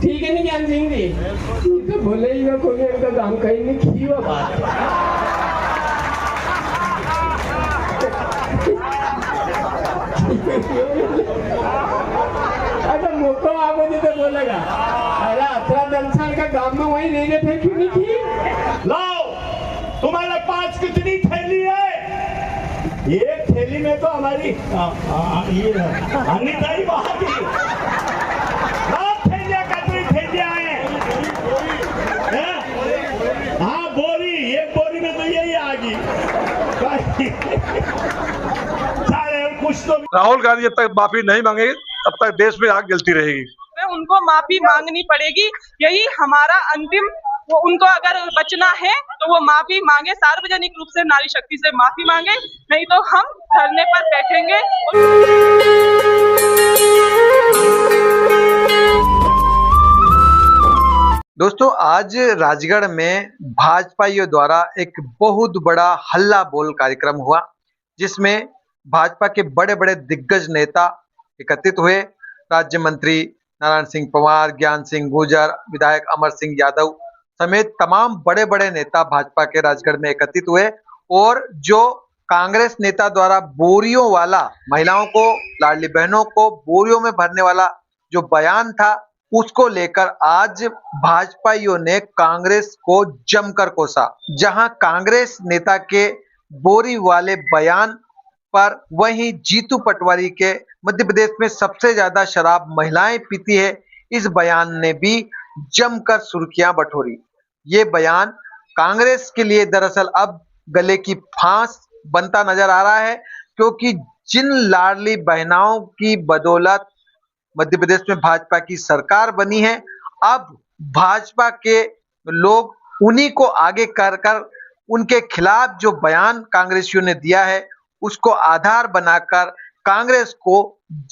ठीक है ना ज्ञान सिंह जी? तो बोले ही कोई उनका काम कहीं नहीं की हुआ बात। अगर मौका आपको दे तो बोलेगा अरे 18 साल का गांव में वही रहने थे क्यों नहीं की? लाओ तुम्हारे पास कितनी थैली है? एक थैली में तो हमारी ये अनिता ही वहां की थैलियां कतरी थैलियां हैं। हाँ बोरी, एक बोरी में तो यही आ गई। सारे कुछ तो राहुल गांधी जब तक माफी नहीं मांगेगी तब तक देश में आग जलती रहेगी। उनको माफी मांगनी पड़ेगी, यही हमारा अंतिम। वो उनको अगर बचना है तो वो माफी मांगे, सार्वजनिक रूप से नारी शक्ति से माफी मांगे, नहीं तो हम धरने पर बैठेंगे। दोस्तों, आज राजगढ़ में भाजपाइयों द्वारा एक बहुत बड़ा हल्ला बोल कार्यक्रम हुआ, जिसमें भाजपा के बड़े बड़े दिग्गज नेता एकत्रित हुए। राज्य मंत्री नारायण सिंह पवार, ज्ञान सिंह गुर्जर, विधायक अमर सिंह यादव समेत तमाम बड़े बड़े नेता भाजपा के राजगढ़ में एकत्रित हुए और जो कांग्रेस नेता द्वारा बोरियों वाला, महिलाओं को, लाडली बहनों को बोरियों में भरने वाला जो बयान था, उसको लेकर आज भाजपाइयों ने कांग्रेस को जमकर कोसा। जहां कांग्रेस नेता के बोरी वाले बयान पर वहीं जीतू पटवारी के मध्य प्रदेश में सबसे ज्यादा शराब महिलाएं पीती है, इस बयान ने भी जमकर सुर्खियां बटोरी। ये बयान कांग्रेस के लिए दरअसल अब गले की फांस बनता नजर आ रहा है, क्योंकि जिन लाडली बहनाओं की बदौलत मध्य प्रदेश में भाजपा की सरकार बनी है, अब भाजपा के लोग उन्हीं को आगे कर उनके खिलाफ जो बयान कांग्रेसियों ने दिया है उसको आधार बनाकर कांग्रेस को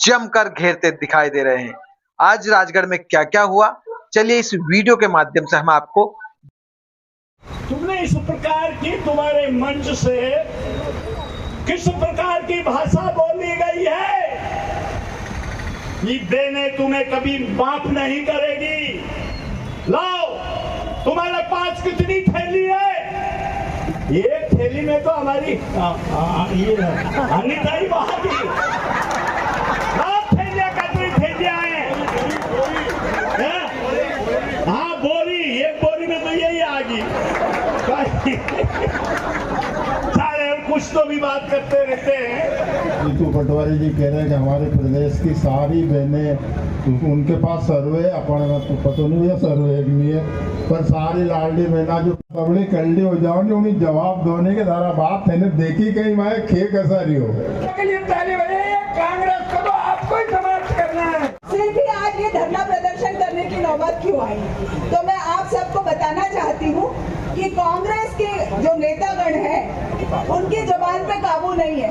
जमकर घेरते दिखाई दे रहे हैं। आज राजगढ़ में क्या क्या हुआ, चलिए इस वीडियो के माध्यम से हम आपको। तुमने इस प्रकार की, तुम्हारे मंच से किस प्रकार की भाषा बोली गई है, ये देने तुम्हें कभी माफ नहीं करेगी। लाओ तुम्हारे पास कितनी थैली है? एक थैली में तो हमारी ये अनिता ही वहां की थैलियां कतरी थैलियां हैं। हाँ बोरी, एक बोरी में तो यही आ गई। सारे कुछ तो भी बात करते रहते हैं। जीतू पटवारी जी कह रहे हैं कि हमारे प्रदेश की सारी बहनें, उनके पास सर्वे अपन तो पता नहीं है, सर्वे नहीं है, पर सारी लाडली बहना जो कबड़ी कल्डी हो जाओ नहीं, उन्हें जवाब दोने के धारा बात है ने देखी कहीं मैं खे कैसा रही हो। कांग्रेस को तो आपको ही समाप्त करना है। फिर भी आज ये धरना प्रदर्शन करने की नौबत क्यों आई? तो मैं आप सबको बताना चाहती हूँ कि कांग्रेस के जो नेतागण हैं, उनकी जुबान पे काबू नहीं है,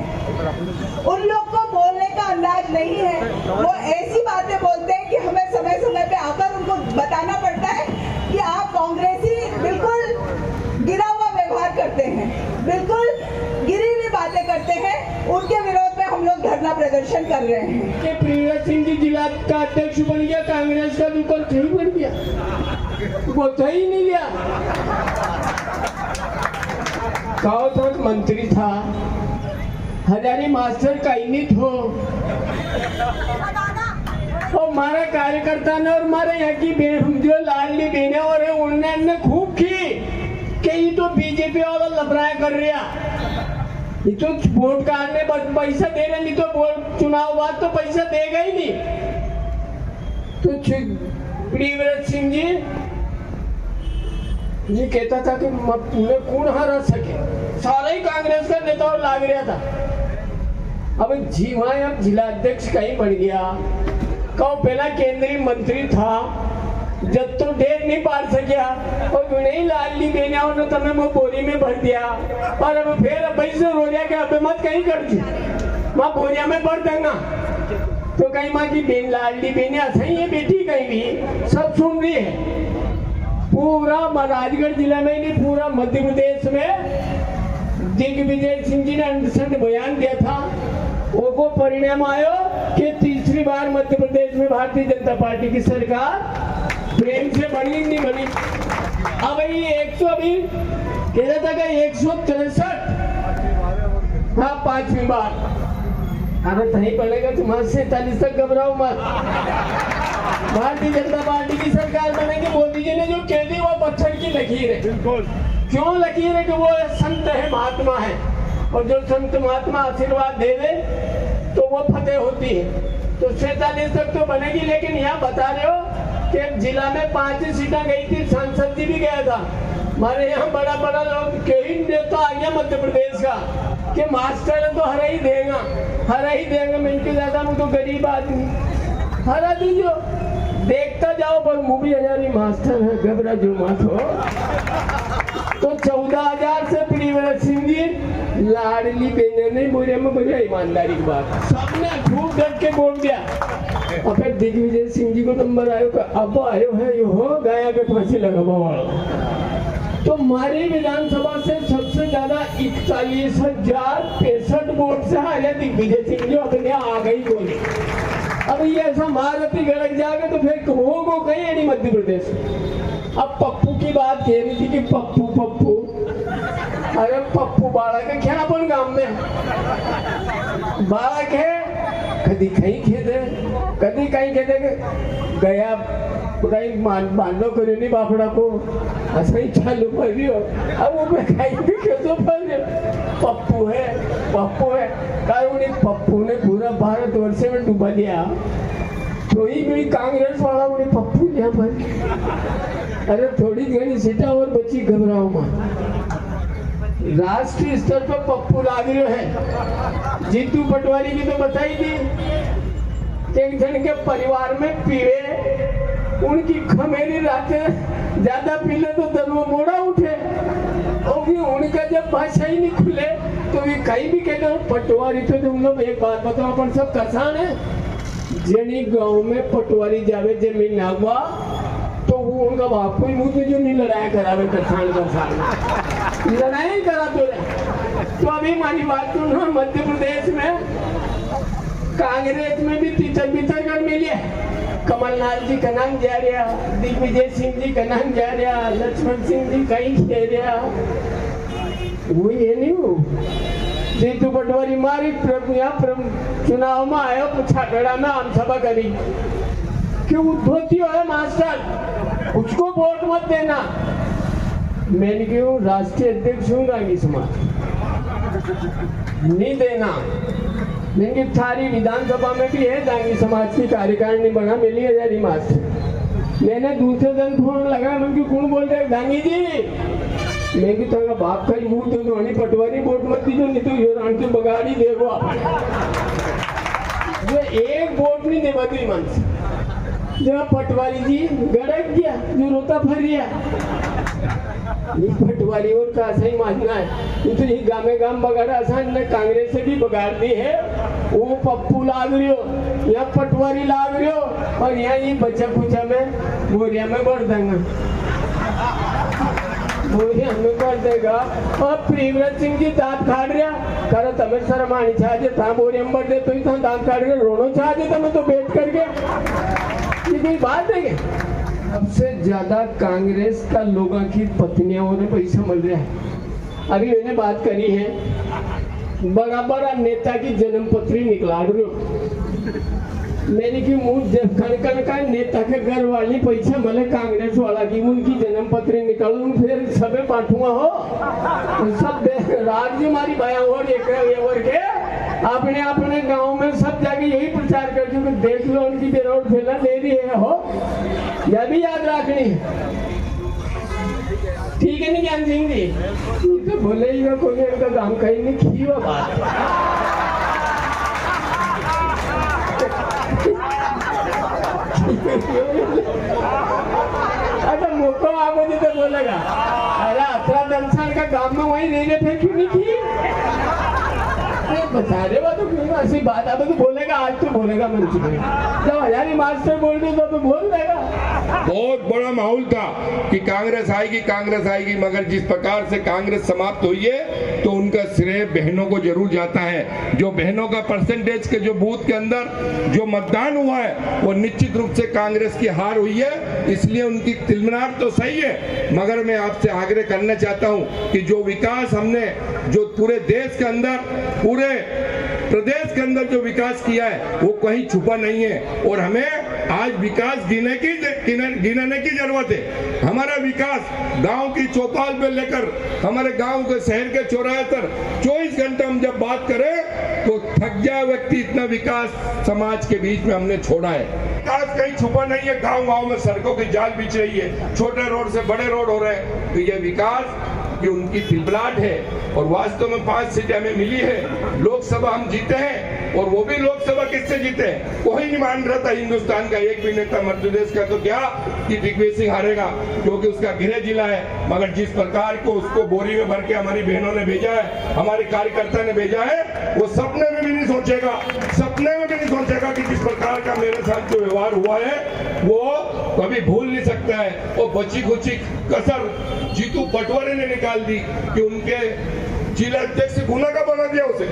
उन लोग को बोलने का अंदाज नहीं है। वो ऐसी बातें बोलते हैं कि हमें समय समय पे आकर उनको बताना पड़ता है कि आप कांग्रेसी बिल्कुल गिरा हुआ व्यवहार करते हैं, बिल्कुल गिरी हुई बातें करते हैं। उनके विरोध में हम लोग धरना प्रदर्शन कर रहे हैं। कि प्रियव्रत सिंह जी जिला का अध्यक्ष बन गया, कांग्रेस का दुकान कहीं बन गया, वो तो ही नहीं गया। गाँव मंत्री था, हजारी मास्टर कहीं नहीं थो, और मारा कार्यकर्ता ने और मारे यहाँ की जो लाडली बहने और उन्होंने खूब की कि ये तो बीजेपी वाला लफड़ाया कर रहा, ये तो वोट काटने पैसा दे रहे, नहीं तो वोट चुनाव बाद तो पैसा देगा ही नहीं। तो प्रियव्रत सिंह जी ये कहता था कि मैं कौन हरा सके, सारा ही कांग्रेस का नेता और लाग रहा था। अब जी वहां अब जिला अध्यक्ष कहीं बन गया, कहो पहला केंद्रीय मंत्री था, जब तो डेट नहीं पार सकिया और नहीं लाडली बहना ने तमें वो बोरी में भर दिया, और अब फिर पैसे रो लिया कि अब मत कहीं कर दी, माँ बोरिया में भर देंगा। तो कहीं माँ की बेन लाडली बहना सही है, बेटी कहीं भी सब सुन रही है। पूरा राजगढ़ जिला में नहीं, पूरा मध्य प्रदेश में दिग्विजय सिंह जी ने अंडरस्टैंड बयान दिया था, वो परिणाम आयो कि तीसरी बार मध्य प्रदेश में भारतीय जनता पार्टी की सरकार प्रेम से बनी नहीं बनी। अब ये 100 अभी कह रहा था कि 163, हाँ 5वीं बार। अरे नहीं पड़ेगा तुम्हारे 47 तक घबराओ मत। भारतीय जनता पार्टी की सरकार बनेगी। मोदी जी ने जो कह दी वो पत्थर की लकीर है। बिल्कुल। क्यों लकीर है? कि वो संत है, महात्मा है, और जो संत महात्मा आशीर्वाद दे दे तो वो फतेह होती है। तो 47 तक तो बनेगी। लेकिन यहाँ बता रहे हो कि जिला में 5 सीटें गई थी, सांसद जी भी गया था। हमारे यहाँ बड़ा बड़ा लोग कई नेता आ गया मध्य प्रदेश का कि मास्टर तो हरा ही देगा। मैं इनके ज्यादा मैं तो गरीब आदमी, हरा दीजिए, देखता जाओ पर मूवी हजारी मास्टर है, घबरा जो मत हो। तो 14,000 से प्रियव्रत सिंह जी लाडली बेने नहीं बोले में बोले ईमानदारी की बात, सबने खूब डट के बोल दिया। और फिर दिग्विजय सिंह जी को नंबर आयो का अब आयो है यो हो गया के फांसी लगा। तो हमारी विधानसभा से सबसे ज्यादा 41,065 वोट से हारे दिग्विजय सिंह जी अपने आ गई बोले। अब ये ऐसा महारथी गड़क जाएगा तो फिर होगा कहीं नहीं मध्य प्रदेश। अब पप्पू की बात कह रही थी कि पप्पू, अरे पप्पू बालक है क्या अपन गांव में? बालक है, कभी कहीं खेदे, कभी कहीं खेदे गया कहीं बांधो करो नहीं बापड़ा को ऐसा ही चालू कर रही हो। अब वो मैं कहीं भी खेतो पर पप्पू है कारण पप्पू ने पूरा भारत वर्ष में डुबा दिया। तो ही भी कांग्रेस वाला उन्हें पप्पू यहाँ पर। अरे थोड़ी घनी सीटा और बची, घबराओ मत। राष्ट्रीय स्तर पर पप्पू लाग रहे हैं। जीतू पटवारी की तो बताई थी, एक जन के परिवार में पीवे, उनकी खमेरी रातें ज्यादा पीले तो दलवा मोड़ा उठे, और उनका जब भाषा ही नहीं खुले तो ये कहीं भी कहते हो पटवारी। तो तुम लोग एक बात बताओ, अपन सब किसान है, जनी गांव में पटवारी जावे जमीन ना हुआ तो वो उनका बाप कोई मुंह जो नहीं लड़ाया करावे किसान का सामने लड़ाई करा तो अभी हमारी बात सुनो। मध्य प्रदेश में कांग्रेस में भी तीतर कर मिली है। कमलनाथ जी का नाम जा रहा, दिग्विजय सिंह जी का नाम जा रहा, लक्ष्मण सिंह जी कहीं कह रहा, वो ये नहीं हो। जीतू पटवारी मारी चुनाव में आयो, छागड़ा में आम सभा करी कि उद्धोती है मास्टर, उसको वोट मत देना। मैंने क्यों राष्ट्रीय अध्यक्ष हूँ गांधी समाज, नहीं देना। लेकिन सारी विधानसभा में भी है दांगी समाज की कार्यकारिणी बना मिली हजारी मास्टर। मैंने दूसरे दिन फोन लगा, मैं कौन बोल रहे दांगी जी? मैं कि तेरा बाप का मुंह तो रानी पटवारी वोट मत दीजिए, नहीं तो ये रानी से बगाड़ी देगो आप। जो एक वोट नहीं देवा तो मन से जब पटवारी जी गड़क गया, जो रोता फर गया पटवारी और का सही मानना है। तो ये गामे गाम बगाड़ा आसान ने कांग्रेस से भी बगाड़ दी है। वो पप्पू लाग रही हो या पटवारी लाग रही हो, और यहाँ ये बच्चा कुचा में बोरिया में बढ़ देंगे, बोरिया में बढ़ देगा। और प्रियव्रत सिंह जी दांत खाड़ रहा कर तमें शर्म आनी चाहिए था, बोरिया में बढ़ दे तो ही दांत खाड़ के रोनो चाहिए तमें तो बैठ करके। ये कोई बात है क्या? सबसे ज्यादा कांग्रेस का लोगों की पत्नियों ने पैसा मिल रहा है। अभी मैंने बात करी है, बड़ा बड़ा नेता की जन्म पत्री निकला रही मैंने की मुंह कण का नेता के घर वाली पैसा मिले कांग्रेस वाला की उनकी जन्म पत्री निकालू फिर सबे बांटूंगा हो। सब राज्य हमारी बया और के अपने अपने गांव में सब जाके यही प्रचार कर चुके, देख लो उनकी बेरोड फैला ले रही है हो, यह भी याद रखनी। ठीक है नहीं ज्ञान सिंह जी? तो बोले ही कोई इनका काम कहीं नहीं की वो बात। अच्छा मौका आगो जी तो बोलेगा अरे 18 दमसान का काम में वही नहीं रहे थे क्यों नहीं की? बता रहे वो तो क्यों ऐसी बात अब तो बोलेगा, आज तो बोलेगा मंच में। जब हजारी मास्टर बोल रहे तो बोल देगा। बहुत बड़ा माहौल था कि कांग्रेस आएगी, मगर जिस प्रकार से कांग्रेस समाप्त हुई है तो उनका श्रेय बहनों को जरूर जाता है। जो बहनों का परसेंटेज के जो बूथ के अंदर जो मतदान हुआ है वो निश्चित रूप से कांग्रेस की हार हुई है, इसलिए उनकी तिलमिनार तो सही है, मगर मैं आपसे आग्रह करना चाहता हूं कि जो विकास हमने जो पूरे देश के अंदर, पूरे प्रदेश के अंदर जो विकास किया है वो कहीं छुपा नहीं है और हमें आज विकास गिनाने की जरूरत है। हमारा विकास गांव की चौपाल पे लेकर हमारे गांव के शहर के चौराहे तक 24 घंटे हम जब बात करें तो थक जाए व्यक्ति, इतना विकास समाज के बीच में हमने छोड़ा है। विकास कहीं छुपा नहीं है, गांव में सड़कों की जाल बिछ रही है, छोटे रोड से बड़े रोड हो रहे हैं, तो ये विकास कि उनकी तिलमिलाट है और वास्तव में 5 सीटें हमें मिली है। लोकसभा हम जीते हैं और वो भी लोकसभा किससे जीते हैं, कोई नहीं मान रहा था हिंदुस्तान का एक भी नेता मध्य प्रदेश का तो क्या कि दिग्विजय सिंह हारेगा क्योंकि उसका गृह जिला है, मगर जिस प्रकार को उसको बोरी में भर के हमारी बहनों ने भेजा है, हमारे कार्यकर्ता ने भेजा है, वो सपने में भी नहीं सोचेगा कि जिस प्रकार का मेरे साथ जो व्यवहार हुआ है वो कभी भूल नहीं सकता है। और बची खुची कसर जीतू पटवारी ने निकाल दी कि उनके जिला अध्यक्ष गुना का बना दिया उसे,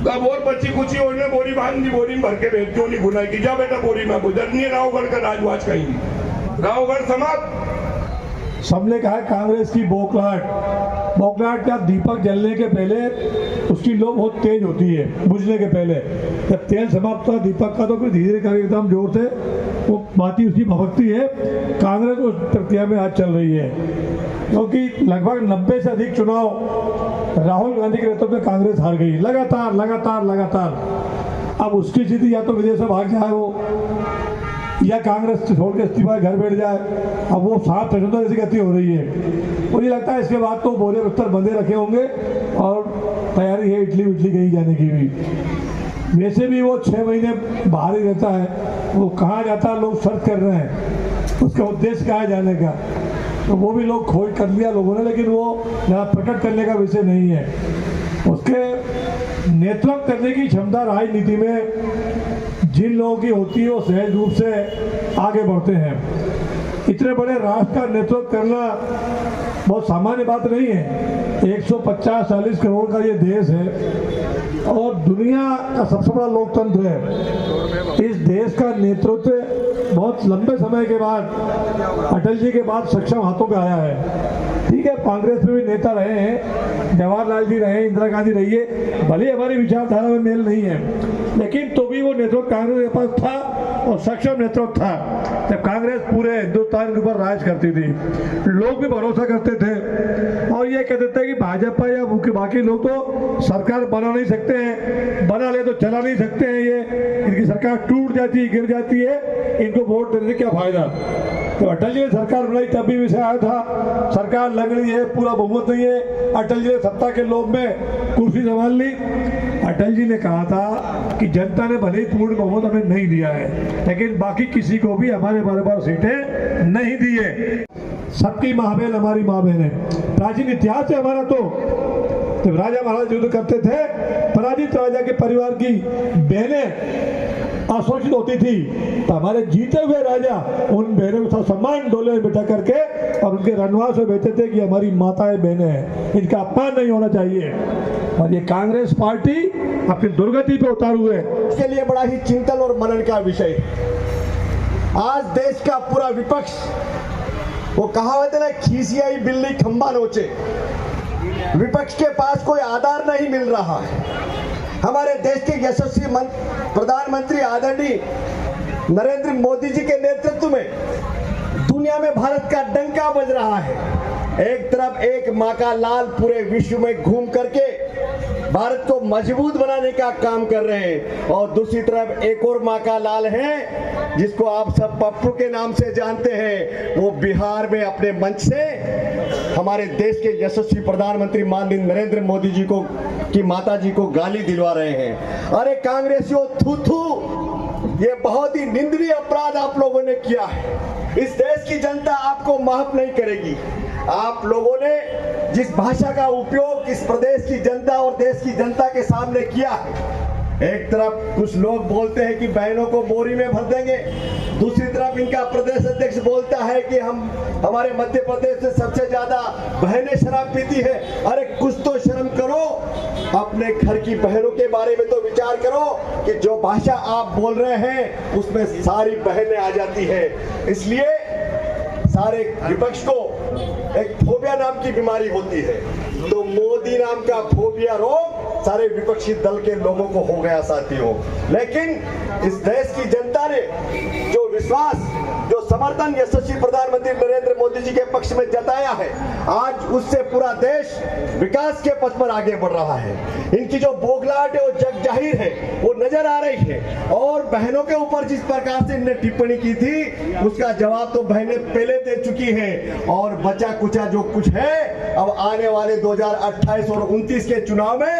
अब और बच्ची कुची उन्हें बोरी बांध दी, बोरी में भर के भेज क्यों नहीं गुना की, जा बेटा बोरी में गुजर नहीं, रावगढ़ का राजवाज कहीं नहीं, रावगढ़ समाप्त। सबने कहा कांग्रेस की बौखलाहट क्या, दीपक जलने के पहले उसकी लो बहुत तेज होती है, बुझने के पहले जब तेल समाप्त हुआ दीपक का तो फिर धीरे धीरे एकदम जोर से वो बाती उसकी भभकती है। कांग्रेस उस प्रक्रिया में आज चल रही है क्योंकि लगभग 90 से अधिक चुनाव राहुल गांधी के नेतृत्व में कांग्रेस हार गई लगातार। अब उसकी स्थिति या तो विदेश में भाग जाए वो या कांग्रेस छोड़ के इस्तीफा घर बैठ जाए, अब वो 7 फैसलों जैसी गति हो रही है। मुझे लगता है इसके बाद तो बोरे बिस्तर बंदे रखे होंगे और तैयारी है इटली कहीं जाने की भी। वैसे भी वो 6 महीने बाहर ही रहता है, वो कहाँ जाता है लोग सर्च कर रहे हैं, उसका उद्देश्य क्या है जाने का, तो वो भी लोग खोज कर लिया लोगों ने, लेकिन वो यहाँ प्रकट करने का विषय नहीं है। उसके नेतृत्व करने की क्षमता राजनीति में जिन लोगों की होती है वो सहज रूप से आगे बढ़ते हैं। इतने बड़े राष्ट्र का नेतृत्व करना बहुत सामान्य बात नहीं है। 150-40 करोड़ का ये देश है और दुनिया का सबसे बड़ा लोकतंत्र है। इस देश का नेतृत्व बहुत लंबे समय के बाद अटल जी के बाद सक्षम हाथों पे आया है। ठीक है, कांग्रेस में भी नेता रहे हैं, जवाहरलाल जी रहे, इंदिरा गांधी रही है, भले हमारी विचारधारा में मेल नहीं है, लेकिन तो भी वो नेतृत्व कांग्रेस के पास था और सक्षम नेतृत्व था। जब कांग्रेस पूरे हिंदुस्तान के ऊपर राज करती थी, लोग भी भरोसा करते थे और ये कहते थे कि भाजपा या बाकी लोग तो सरकार बना नहीं सकते हैं, बना ले तो चला नहीं सकते हैं, ये इनकी सरकार टूट जाती है, गिर जाती है, इनको वोट देने से क्या फायदा। तो अटल जी ने सरकार बनाई तब भी विषय आया था, सरकार लग रही है, पूरा बहुमत नहीं है, अटल जी ने सत्ता के लोभ में कुर्सी संभाल ली। अटल जी ने कहा था कि जनता ने भले ही पूर्ण बहुमत हमें नहीं दिया है, लेकिन बाकी किसी को भी हमारे बार सीटें नहीं दी है। सबकी माँ बहन हमारी माँ बहन है। प्राचीन इतिहास है हमारा, तो जब राजा महाराज युद्ध करते थे, पराजित राजा के परिवार की बहनें असुरक्षित होती थी तो हमारे जीते हुए राजा उन बहनों के साथ सम्मान डोले में बिठा करके और उनके रनवास में भेजते थे कि हमारी माताएं बहनें हैं, इनका अपमान नहीं होना चाहिए। और ये कांग्रेस पार्टी अपनी दुर्गति पे उतारू है। इसके लिए बड़ा ही चिंतन और मनन का विषय। आज देश का पूरा विपक्ष, वो कहावत है ना, खीसियाई बिल्ली खंबा नोचे, विपक्ष के पास कोई आधार नहीं मिल रहा है। हमारे देश के यशस्वी प्रधानमंत्री आदरणीय नरेंद्र मोदी जी के नेतृत्व में दुनिया में भारत का डंका बज रहा है। एक तरफ एक माँ का लाल पूरे विश्व में घूम करके भारत को मजबूत बनाने का काम कर रहे हैं और दूसरी तरफ एक और माँ का लाल है जिसको आप सब पप्पू के नाम से जानते हैं। वो बिहार में अपने मंच से हमारे देश के यशस्वी प्रधानमंत्री माननीय नरेंद्र मोदी जी को की माता जी को गाली दिलवा रहे हैं। अरे कांग्रेसियों, थू थू, ये बहुत ही निंदनीय अपराध आप लोगों ने किया है। इस देश की जनता आपको माफ नहीं करेगी। आप लोगों ने जिस भाषा का उपयोग इस प्रदेश की जनता और देश की जनता के सामने किया है, एक तरफ कुछ लोग बोलते हैं कि बहनों को बोरी में भर देंगे, दूसरी तरफ इनका प्रदेश अध्यक्ष बोलता है कि हमारे मध्य प्रदेश से सबसे ज्यादा बहनें शराब पीती है। अरे कुछ तो शर्म करो, अपने घर की बहनों के बारे में तो विचार करो कि जो भाषा आप बोल रहे हैं उसमें सारी बहनें आ जाती है। इसलिए सारे विपक्ष को एक फोबिया नाम की बीमारी होती है, तो मोदी नाम का फोबिया रोग सारे विपक्षी दल के लोगों को हो गया साथियों। लेकिन इस देश की जनता ने जो विश्वास, जो समर्थन यशस्वी प्रधानमंत्री नरेंद्र मोदी जी के पक्ष में जताया है, आज उससे पूरा देश विकास के पथ पर आगे बढ़ रहा है। इनकी जो बोखलाहट है वो जग जाहिर है, वो नजर आ रही है। और बहनों के ऊपर जिस प्रकार से इन्होंने टिप्पणी की थी उसका जवाब तो बहनें पहले दे चुकी हैं। और बचा कुचा जो कुछ है अब आने वाले 2028 और 29 के चुनाव में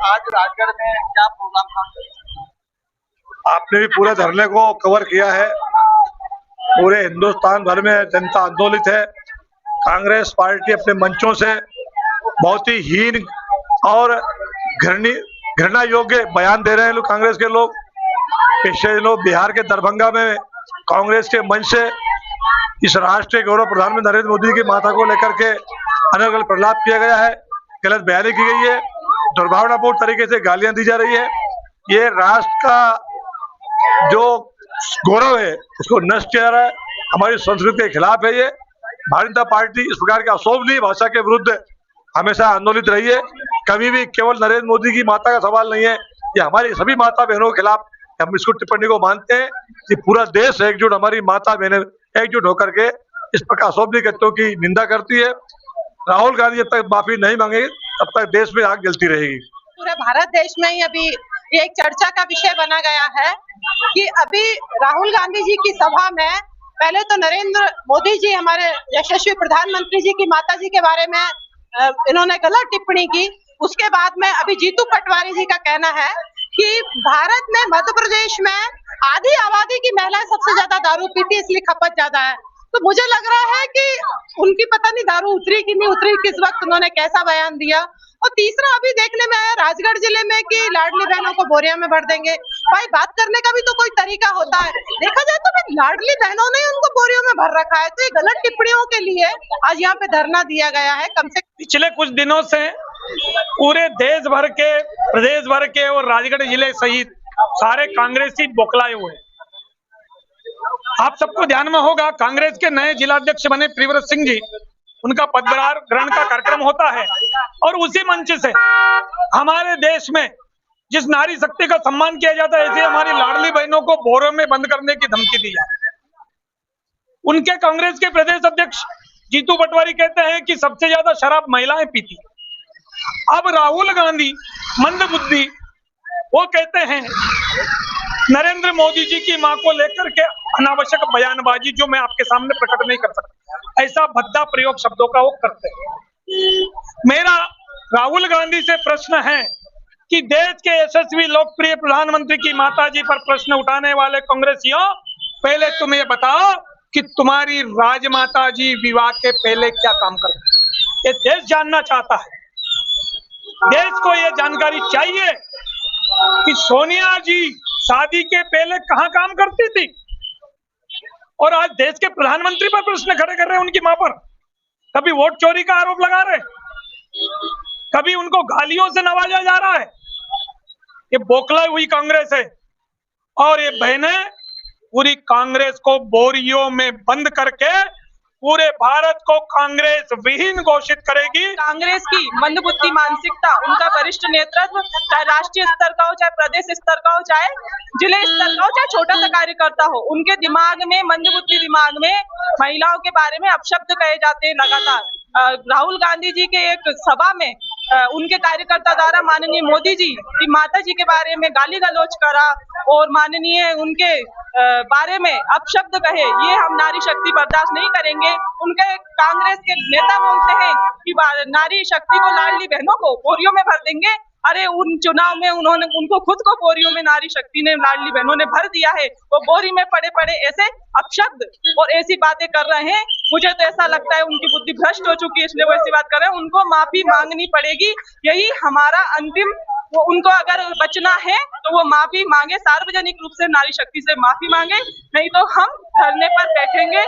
आज राजगढ़ में क्या प्रोग्राम था? आपने भी पूरे धरने को कवर किया है। पूरे हिंदुस्तान भर में जनता आंदोलित है। कांग्रेस पार्टी अपने मंचों से बहुत ही हीन और घृणा योग्य बयान दे रहे हैं लोग, कांग्रेस के लोग। पिछले दिनों बिहार के दरभंगा में कांग्रेस के मंच से इस राष्ट्र के गौरव प्रधानमंत्री नरेंद्र मोदी की माता को लेकर के अलग अलग प्रलाप किया गया है, गलत बयानी की गई है, दुर्भावनापूर्ण तरीके से गालियां दी जा रही है। ये राष्ट्र का जो गौरव है उसको नष्ट किया जा रहा है, हमारी संस्कृति के खिलाफ है ये। भारतीय जनता पार्टी इस प्रकार की अशोभनीय भाषा के विरुद्ध हमेशा आंदोलित रही है। कभी भी केवल नरेंद्र मोदी की माता का सवाल नहीं है, ये हमारी सभी माता बहनों के खिलाफ हम इसको टिप्पणी को मानते हैं कि पूरा देश एकजुट, हमारी माता बहनें एकजुट होकर के इस प्रकार अशोभनीय कृत्यों की निंदा करती है। राहुल गांधी जब तक माफी नहीं मांगेगी तब तक देश में आग जलती रहेगी। पूरे भारत देश में ही अभी एक चर्चा का विषय बना गया है कि अभी राहुल गांधी जी की सभा में पहले तो नरेंद्र मोदी जी, हमारे यशस्वी प्रधानमंत्री जी की माता जी के बारे में इन्होंने गलत टिप्पणी की। उसके बाद में अभी जीतू पटवारी जी का कहना है कि भारत में मध्य प्रदेश में आधी आबादी की महिलाएं सबसे ज्यादा दारू पीती है, इसलिए खपत ज्यादा है। तो मुझे लग रहा है कि उनकी पता नहीं दारू उतरी कि नहीं उतरी, किस वक्त उन्होंने कैसा बयान दिया। और तीसरा अभी देखने में आया राजगढ़ जिले में कि लाडली बहनों को बोरिया में भर देंगे। भाई बात करने का भी तो कोई तरीका होता है। देखा जाए तो लाडली बहनों ने उनको बोरियों में भर रखा है। तो ये गलत टिप्पणियों के लिए आज यहाँ पे धरना दिया गया है। कम से पिछले कुछ दिनों से पूरे देश भर के, प्रदेश भर के और राजगढ़ जिले सहित सारे कांग्रेसी बौखलाए हुए। आप सबको ध्यान में होगा, कांग्रेस के नए जिलाध्यक्ष बने प्रियव्रत सिंह जी, उनका पदभार ग्रहण का कार्यक्रम होता है और उसी मंच से हमारे देश में जिस नारी शक्ति का सम्मान किया जाता है, ऐसे हमारी लाडली बहनों को बोरों में बंद करने की धमकी दी जाती है। उनके कांग्रेस के प्रदेश अध्यक्ष जीतू पटवारी कहते हैं कि सबसे ज्यादा शराब महिलाएं पीती। अब राहुल गांधी मंदबुद्धि, वो कहते हैं नरेंद्र मोदी जी की मां को लेकर के अनावश्यक बयानबाजी, जो मैं आपके सामने प्रकट नहीं कर सकता, ऐसा भद्दा प्रयोग शब्दों का वो करते हैं। मेरा राहुल गांधी से प्रश्न है कि देश के यशस्वी लोकप्रिय प्रधानमंत्री की माताजी पर प्रश्न उठाने वाले कांग्रेसियों, पहले तुम ये बताओ कि तुम्हारी राजमाता जी विवाह के पहले क्या काम करती है। ये देश जानना चाहता है। देश को ये जानकारी चाहिए कि सोनिया जी शादी के पहले कहां काम करती थी और आज देश के प्रधानमंत्री पर प्रश्न खड़े कर रहे हैं उनकी मां पर। कभी वोट चोरी का आरोप लगा रहे, कभी उनको गालियों से नवाजा जा रहा है। ये बौखलाई हुई कांग्रेस है और ये बहनें पूरी कांग्रेस को बोरियों में बंद करके पूरे भारत को कांग्रेस विहीन घोषित करेगी। कांग्रेस की मंदबुद्धि मानसिकता, उनका वरिष्ठ नेतृत्व, चाहे राष्ट्रीय स्तर का हो, चाहे प्रदेश स्तर का हो, चाहे जिले स्तर का हो, चाहे छोटा सा कार्यकर्ता हो, उनके दिमाग में, मंदबुद्धि दिमाग में महिलाओं के बारे में अपशब्द कहे जाते हैं लगातार। राहुल गांधी जी के एक सभा में उनके कार्यकर्ता द्वारा माननीय मोदी जी की माता जी के बारे में गाली गलौज करा और माननीय उनके बारे में अपशब्द कहे, ये हम नारी शक्ति बर्दाश्त नहीं करेंगे। उनके कांग्रेस के नेता बोलते हैं कि नारी शक्ति को, लाडली बहनों को बोरियों में भर देंगे। अरे उन चुनाव में उन्होंने उनको खुद को बोरियों में नारी शक्ति ने, लाडली बहनों ने भर दिया है। वो बोरी में पड़े पड़े ऐसे अपशब्द और ऐसी बातें कर रहे हैं। मुझे तो ऐसा लगता है उनकी बुद्धि भ्रष्ट हो चुकी है, इसलिए वो ऐसी बात कर रहे हैं। उनको माफी मांगनी पड़ेगी, यही हमारा अंतिम, वो उनको अगर बचना है तो वो माफी मांगे, सार्वजनिक रूप से नारी शक्ति से माफी मांगे, नहीं तो हम धरने पर बैठेंगे।